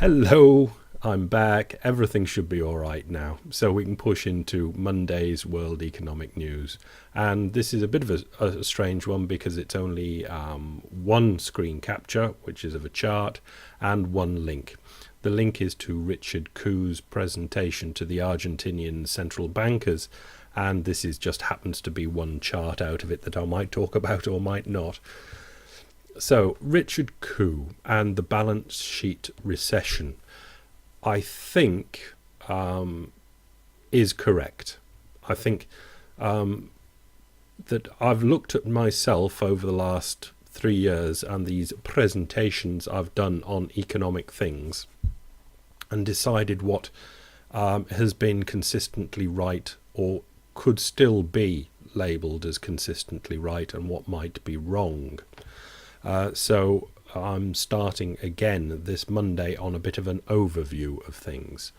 Hello, I'm back. Everything should be all right now, so we can push into Monday's World Economic News. And this is a bit of a strange one because it's only one screen capture, which is of a chart, and one link. The link is to Richard Ku's presentation to the Argentinian central bankers, and this is just happens to be one chart out of it that I might talk about or might not. So, Richard Ku and the balance sheet recession, I think, is correct. I think that I've looked at myself over the last 3 years and these presentations I've done on economic things and decided what has been consistently right or could still be labelled as consistently right and what might be wrong. So I'm starting again this Monday on a bit of an overview of things.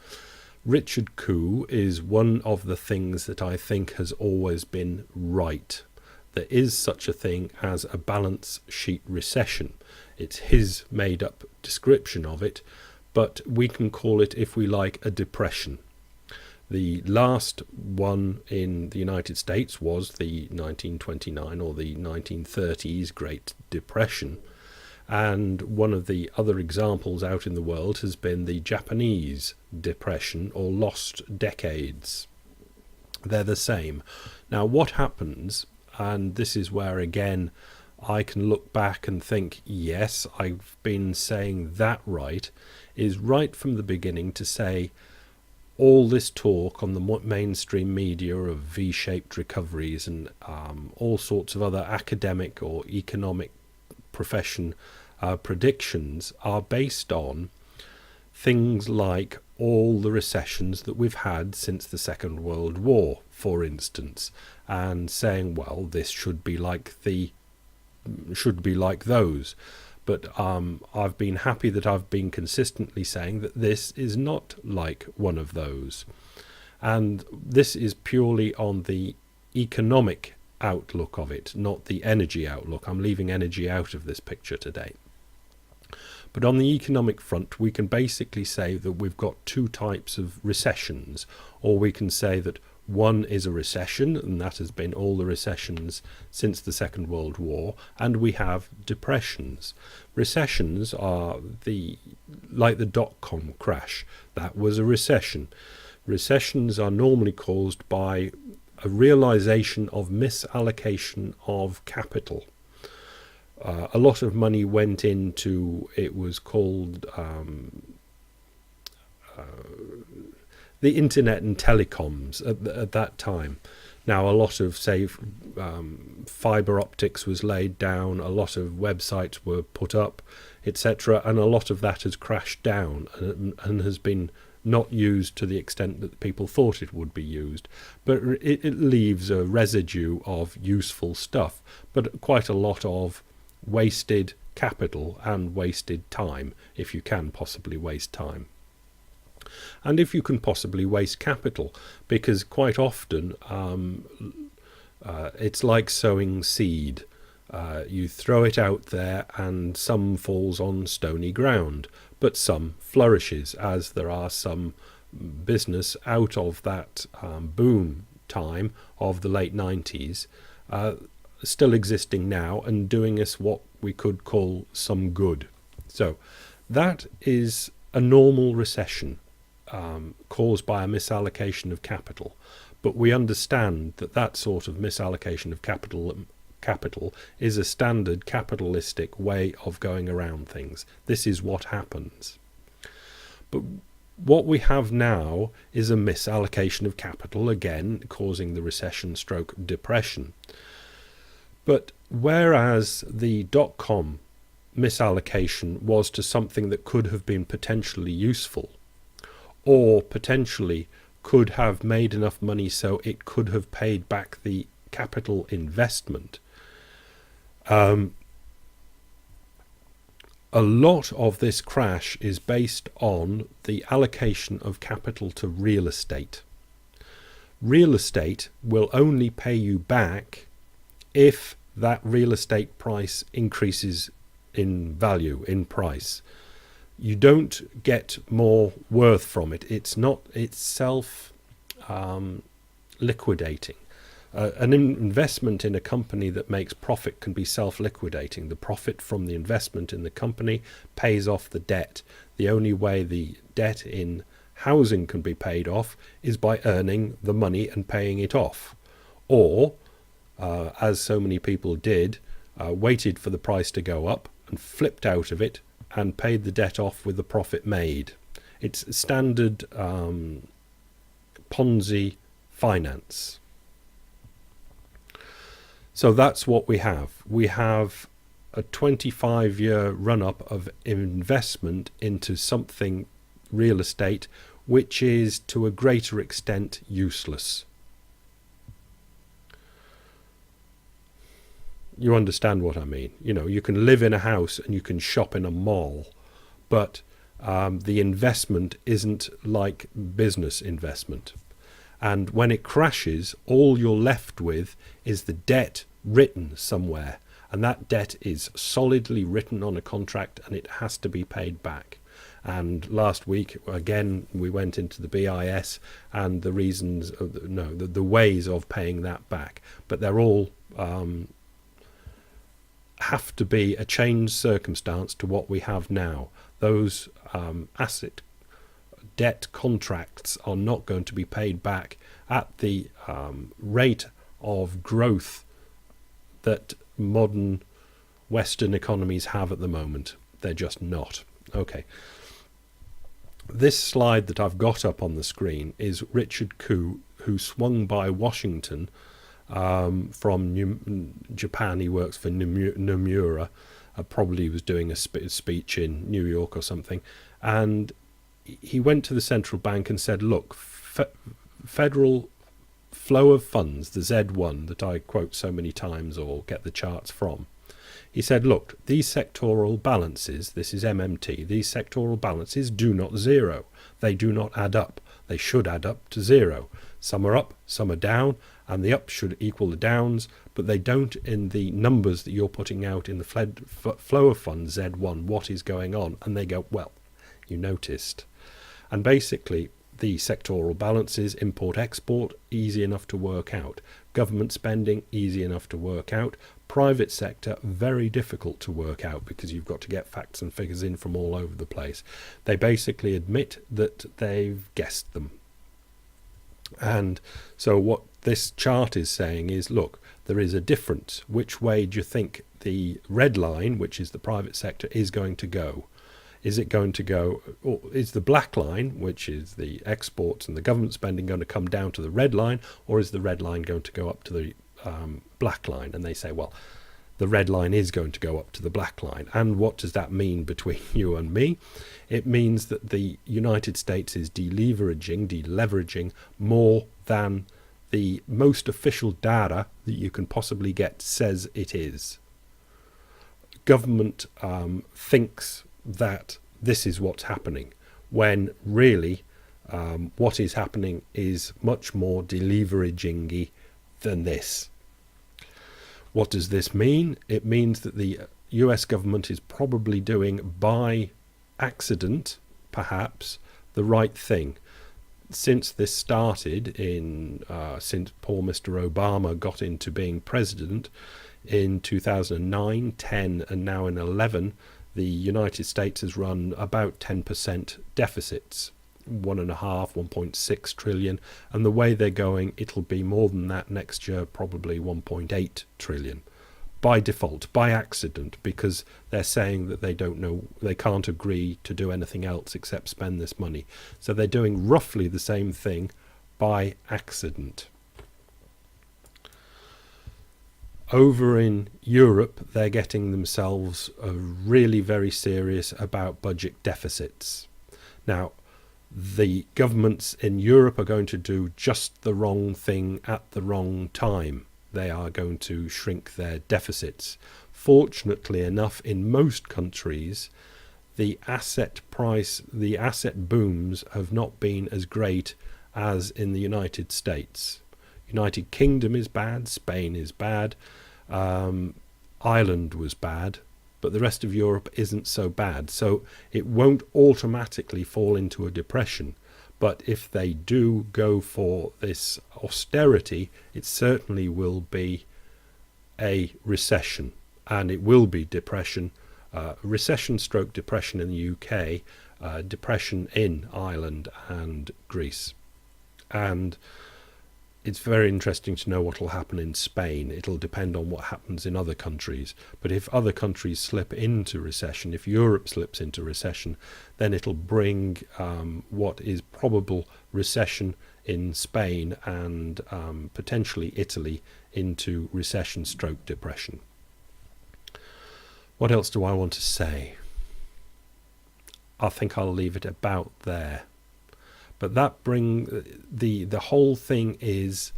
Richard Ku is one of the things that I think has always been right. There is such a thing as a balance sheet recession. It's his made up description of it, but we can call it, if we like, a depression. The last one in the United States was the 1929 or the 1930s Great Depression. And one of the other examples out in the world has been the Japanese Depression or lost decades. They're the same. Now, what happens, and this is where again I can look back and think, yes, I've been saying that right, is right from the beginning to say, all this talk on the mainstream media of V-shaped recoveries and all sorts of other academic or economic profession predictions are based on things like all the recessions that we've had since the Second World War, for instance, and saying, well, this should be like those. But I've been happy that I've been consistently saying that this is not like one of those. And this is purely on the economic outlook of it, not the energy outlook. I'm leaving energy out of this picture today. But on the economic front, we can basically say that we've got two types of recessions, or we can say that one is a recession, and that has been all the recessions since the Second World War, and we have depressions. Recessions are like the dot-com crash. That was a recession. Recessions are normally caused by a realization of misallocation of capital. A lot of money went into, it was called the internet and telecoms at that time. Now, a lot of, say, fiber optics was laid down, a lot of websites were put up, etc., and a lot of that has crashed down and has been not used to the extent that people thought it would be used. But it leaves a residue of useful stuff, but quite a lot of wasted capital and wasted time, if you can possibly waste time. And if you can possibly waste capital, because quite often it's like sowing seed. You throw it out there and some falls on stony ground, but some flourishes, as there are some business out of that boom time of the late 90s still existing now and doing us what we could call some good. So that is a normal recession caused by a misallocation of capital. But we understand that that sort of misallocation of capital is a standard capitalistic way of going around things. This is what happens. But what we have now is a misallocation of capital, again causing the recession stroke depression. But whereas the dot-com misallocation was to something that could have been potentially useful, or potentially could have made enough money so it could have paid back the capital investment, a lot of this crash is based on the allocation of capital to real estate. Real estate will only pay you back if that real estate price increases in value, in price. you don't get more worth from it. It's self liquidating. An investment in a company that makes profit can be self-liquidating. The profit from the investment in the company pays off the debt. The only way the debt in housing can be paid off is by earning the money and paying it off. Or, as so many people did, waited for the price to go up and flipped out of it and paid the debt off with the profit made. It's standard Ponzi finance. So that's what we have. We have a 25-year run-up of investment into something, real estate, which is to a greater extent useless. You understand what I mean? You can live in a house and you can shop in a mall, but the investment isn't like business investment. And when it crashes, all you're left with is the debt written somewhere. And that debt is solidly written on a contract and it has to be paid back. And last week, again, we went into the BIS and the reasons, the ways of paying that back. But they're all have to be a changed circumstance to what we have now. Those asset debt contracts are not going to be paid back at the rate of growth that modern Western economies have at the moment. They're just not. Okay. This slide that I've got up on the screen is Richard Koo, who swung by Washington from Japan. He works for Nomura. Probably was doing a speech in New York or something. And he went to the central bank and said, look, federal flow of funds, the Z1 that I quote so many times or get the charts from. He said, look, these sectoral balances, this is MMT, these sectoral balances do not zero. They do not add up. They should add up to zero. Some are up, some are down, and the ups should equal the downs, but they don't in the numbers that you're putting out in the flow of funds Z1, what is going on? And they go, well, you noticed. And basically, the sectoral balances, import-export, easy enough to work out. Government spending, easy enough to work out. Private sector, very difficult to work out because you've got to get facts and figures in from all over the place. They basically admit that they've guessed them. And so what this chart is saying is, look, there is a difference. Which way do you think the red line, which is the private sector, is going to go? Is it going to go, or is the black line, which is the exports and the government spending, going to come down to the red line, or is the red line going to go up to the black line? And they say, well, the red line is going to go up to the black line. And what does that mean between you and me? It means that the United States is deleveraging more than the most official data that you can possibly get says it is. Government thinks that this is what's happening, when really what is happening is much more deleveraging-y than this. What does this mean? It means that the US government is probably doing, by accident perhaps, the right thing. Since this started since poor Mr. Obama got into being president in 2009, 10 and now in 11, the United States has run about 10% deficits, 1.6 trillion, and the way they're going, it'll be more than that next year, probably 1.8 trillion, by default, by accident, because they're saying that they don't know, they can't agree to do anything else except spend this money. So they're doing roughly the same thing by accident. Over in Europe, they're getting themselves really very serious about budget deficits. Now, the governments in Europe are going to do just the wrong thing at the wrong time. They are going to shrink their deficits. Fortunately enough, in most countries, the asset booms have not been as great as in the United States. United Kingdom is bad, Spain is bad, Ireland was bad, but the rest of Europe isn't so bad. So it won't automatically fall into a depression. But if they do go for this austerity, it certainly will be a recession, and it will be depression, recession stroke depression in the UK, depression in Ireland and Greece. And it's very interesting to know what will happen in Spain. It'll depend on what happens in other countries. But if other countries slip into recession, if Europe slips into recession, then it'll bring what is probable recession in Spain and potentially Italy into recession stroke depression. What else do I want to say? I think I'll leave it about there. But that the whole thing is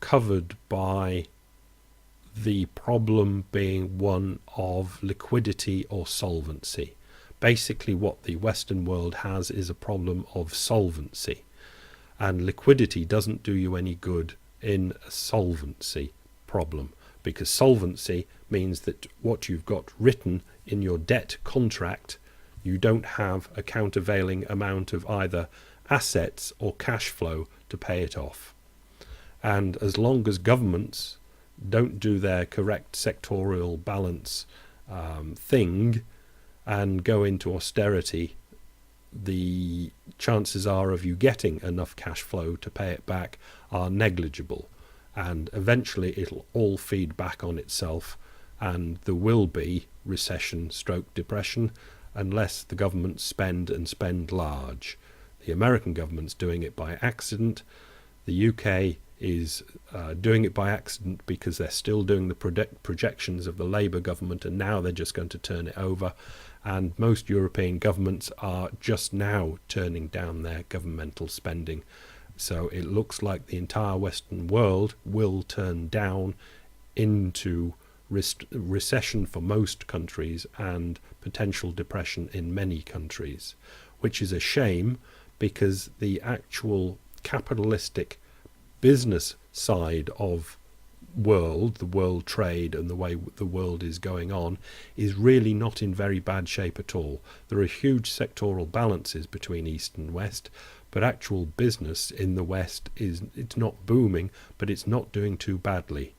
covered by the problem being one of liquidity or solvency. Basically what the Western world has is a problem of solvency, and liquidity doesn't do you any good in a solvency problem, because solvency means that what you've got written in your debt contract, you don't have a countervailing amount of either assets or cash flow to pay it off. And as long as governments don't do their correct sectorial balance thing and go into austerity, the chances are of you getting enough cash flow to pay it back are negligible. And eventually it'll all feed back on itself, and there will be recession stroke depression, unless the governments spend and spend large. The American government's doing it by accident. The UK is doing it by accident because they're still doing the projections of the Labour government, and now they're just going to turn it over. And most European governments are just now turning down their governmental spending. So it looks like the entire Western world will turn down into recession for most countries and potential depression in many countries, which is a shame, because the actual capitalistic business side of the world trade and the way the world is going on is really not in very bad shape at all. There are huge sectoral balances between East and West, but actual business in the West it's not booming, but it's not doing too badly.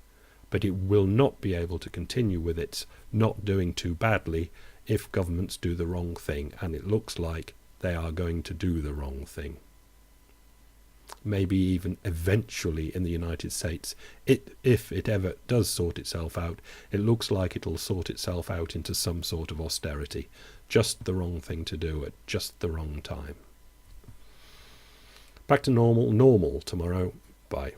But it will not be able to continue with its not doing too badly if governments do the wrong thing, and it looks like they are going to do the wrong thing. Maybe even eventually in the United States, if it ever does sort itself out, it looks like it'll sort itself out into some sort of austerity. Just the wrong thing to do at just the wrong time. Back to normal tomorrow. Bye.